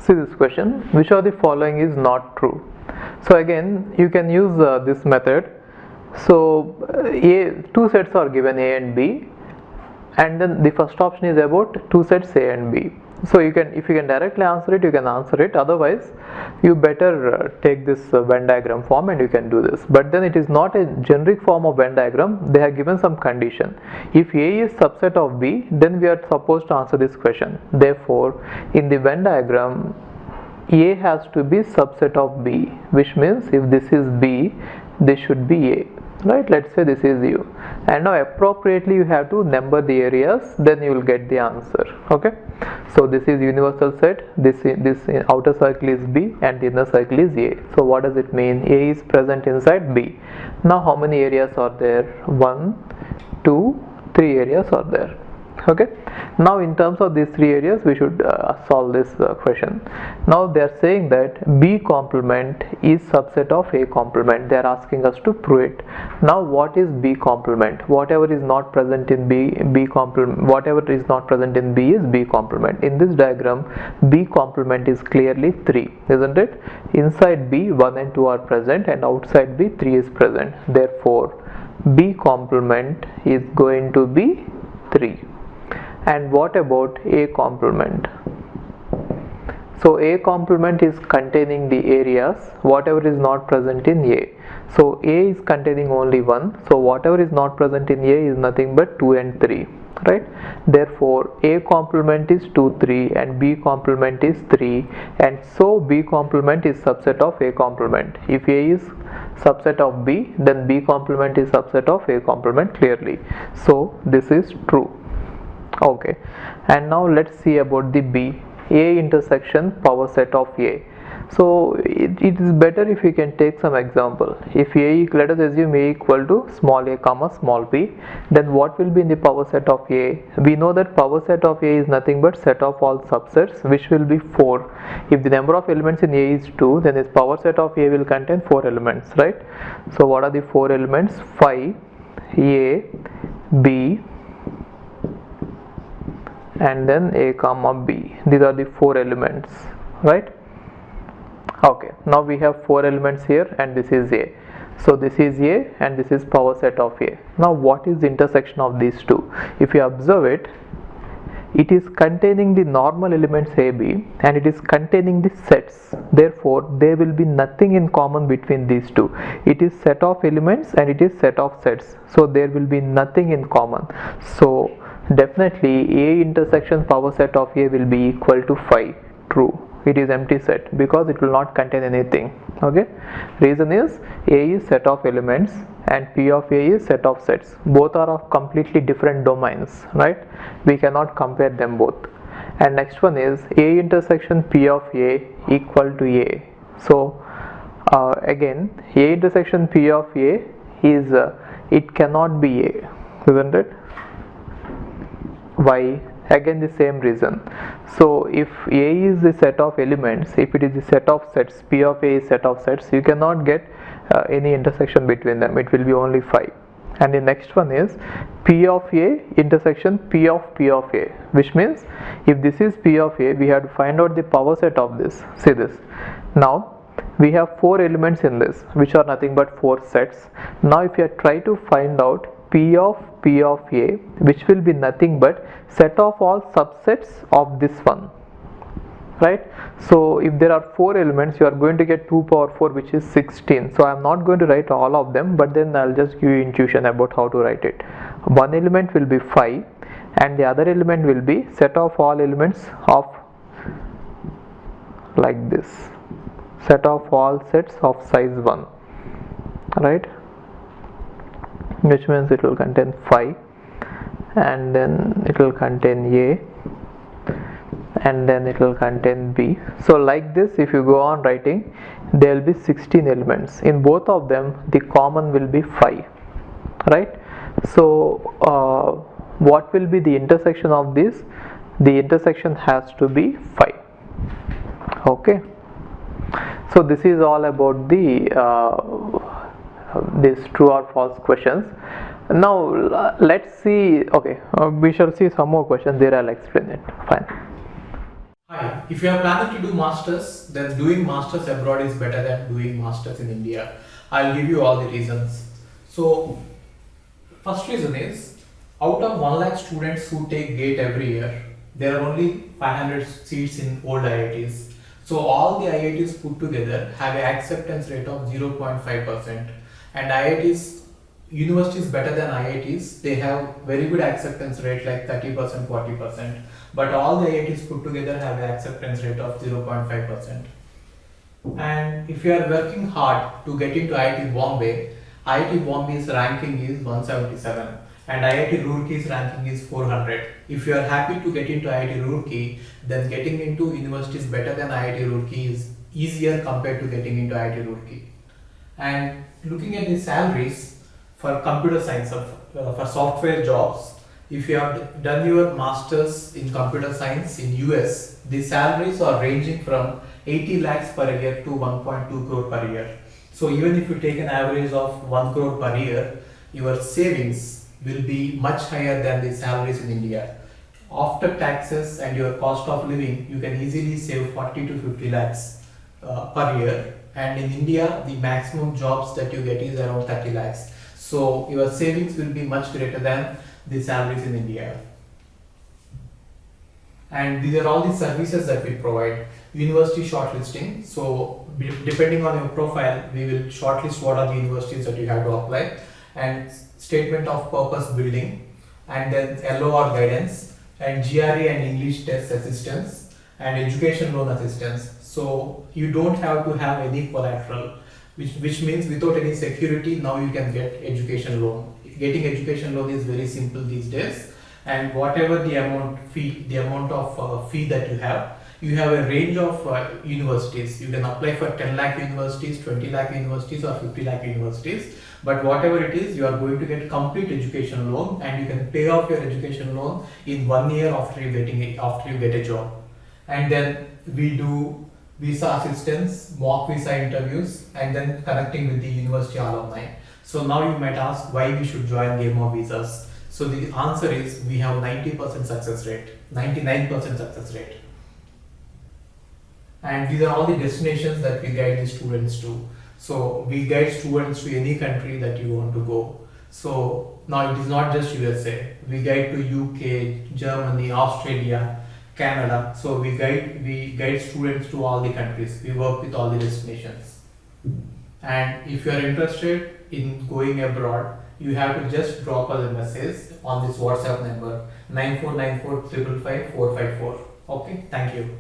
See this question, which of the following is not true? So again you can use this method. So two sets are given, A and B, and then the first option is about two sets A and B. So you can, if you can directly answer it, you can answer it. Otherwise you better take this Venn diagram form and you can do this. But then it is not a generic form of Venn diagram. They have given some condition. If A is subset of B, then we are supposed to answer this question. Therefore in the Venn diagram, A has to be subset of B, which means if this is B, this should be A. Right, let's say this is U, and now appropriately you have to number the areas, then you will get the answer. Okay, so this is universal set, this outer circle is B and the inner circle is A. So what does it mean? A is present inside B. Now how many areas are there? 1, 2, 3 areas are there. Okay, now in terms of these three areas we should solve this question. Now they are saying that B complement is subset of A complement. They are asking us to prove it. Now what is B complement? Whatever is not present in B complement, whatever is not present in B is B complement. In this diagram, B complement is clearly 3, isn't it? Inside B 1 and 2 are present, and outside B 3 is present. Therefore B complement is going to be 3. And what about A complement? So A complement is containing the areas, whatever is not present in A. So A is containing only 1, so whatever is not present in A is nothing but 2 and 3, right? Therefore A complement is 2, 3 and B complement is 3, and so B complement is subset of A complement. If A is subset of B, then B complement is subset of A complement clearly. So this is true. Okay, and now let's see about the B. A intersection power set of A. So it is better if you can take some example. If A, let us assume A equal to small a comma small b, then what will be in the power set of A? We know that power set of A is nothing but set of all subsets, which will be 4. If the number of elements in A is 2, then its power set of A will contain 4 elements, right? So what are the 4 elements? 5, A, B, and then A comma B. These are the 4 elements, right? Okay, now we have 4 elements here, and this is A. So this is A and this is power set of A. Now what is the intersection of these two? If you observe it, it is containing the normal elements AB and it is containing the sets. Therefore there will be nothing in common between these two. It is set of elements and it is set of sets, so there will be nothing in common. So definitely A intersection power set of A will be equal to 5. True, it is empty set because it will not contain anything. Okay, reason is A is set of elements and P of A is set of sets. Both are of completely different domains, right? We cannot compare them both. And next one is A intersection P of A equal to A. So again A intersection P of A is it cannot be A, isn't it? Why? Again the same reason. So if A is the set of elements, if it is the set of sets, P of A is set of sets, you cannot get any intersection between them. It will be only 5. And the next one is P of A intersection P of A, which means if this is P of A, we have to find out the power set of this. See this. Now we have 4 elements in this, which are nothing but 4 sets. Now if you try to find out P of A, which will be nothing but set of all subsets of this one, right? So if there are 4 elements, you are going to get 2 power 4, which is 16. So I am not going to write all of them, but then I'll just give you intuition about how to write it. One element will be 5 and the other element will be set of all elements of, like this, set of all sets of size 1, right? Which means it will contain 5 and then it will contain A and then it will contain B. So like this, if you go on writing, there will be 16 elements. In both of them the common will be 5, right? So what will be the intersection of this? The intersection has to be 5. Okay, so this is all about the these true or false questions. Now let's see. Okay, we shall see some more questions there. I'll explain it. Fine. Hi, if you are planning to do masters, then doing masters abroad is better than doing masters in India. I'll give you all the reasons. So first reason is, out of 1 lakh students who take GATE every year, there are only 500 seats in old IITs. So all the IITs put together have an acceptance rate of 0.5%, and IITs, universities better than IITs, they have very good acceptance rate like 30%, 40%, but all the IITs put together have an acceptance rate of 0.5%. And if you are working hard to get into IIT Bombay's ranking is 177 and IIT Roorkee's ranking is 400. If you are happy to get into IIT Roorkee, then getting into universities better than IIT Roorkee is easier compared to getting into IIT Roorkee. And looking at the salaries for computer science, for software jobs, if you have done your masters in computer science in US, the salaries are ranging from 80 lakhs per year to 1.2 crore per year. So even if you take an average of 1 crore per year, your savings will be much higher than the salaries in India. After taxes and your cost of living, you can easily save 40 to 50 lakhs per year. And in India, the maximum jobs that you get is around 30 lakhs. So your savings will be much greater than the salaries in India. And these are all the services that we provide. University shortlisting. So depending on your profile, we will shortlist what are the universities that you have to apply, and statement of purpose building, and then LOR guidance, and GRE and English test assistance, and education loan assistance. So you don't have to have any collateral, which means without any security, now you can get education loan. Getting education loan is very simple these days, and whatever the amount of fee that you have a range of universities. You can apply for 10 lakh universities, 20 lakh universities, or 50 lakh universities. But whatever it is, you are going to get complete education loan, and you can pay off your education loan in 1 year after you get a job. And then we do visa assistance, mock visa interviews, and then connecting with the university alumni. So now you might ask why we should join Game of Visas. So the answer is, we have 90% success rate, 99% success rate. And these are all the destinations that we guide the students to. So we guide students to any country that you want to go. So now it is not just USA. We guide to UK, Germany, Australia, Canada. So we guide students to all the countries. We work with all the destinations. And if you are interested in going abroad, you have to just drop us a message on this WhatsApp number 9494 555 454. Okay, thank you.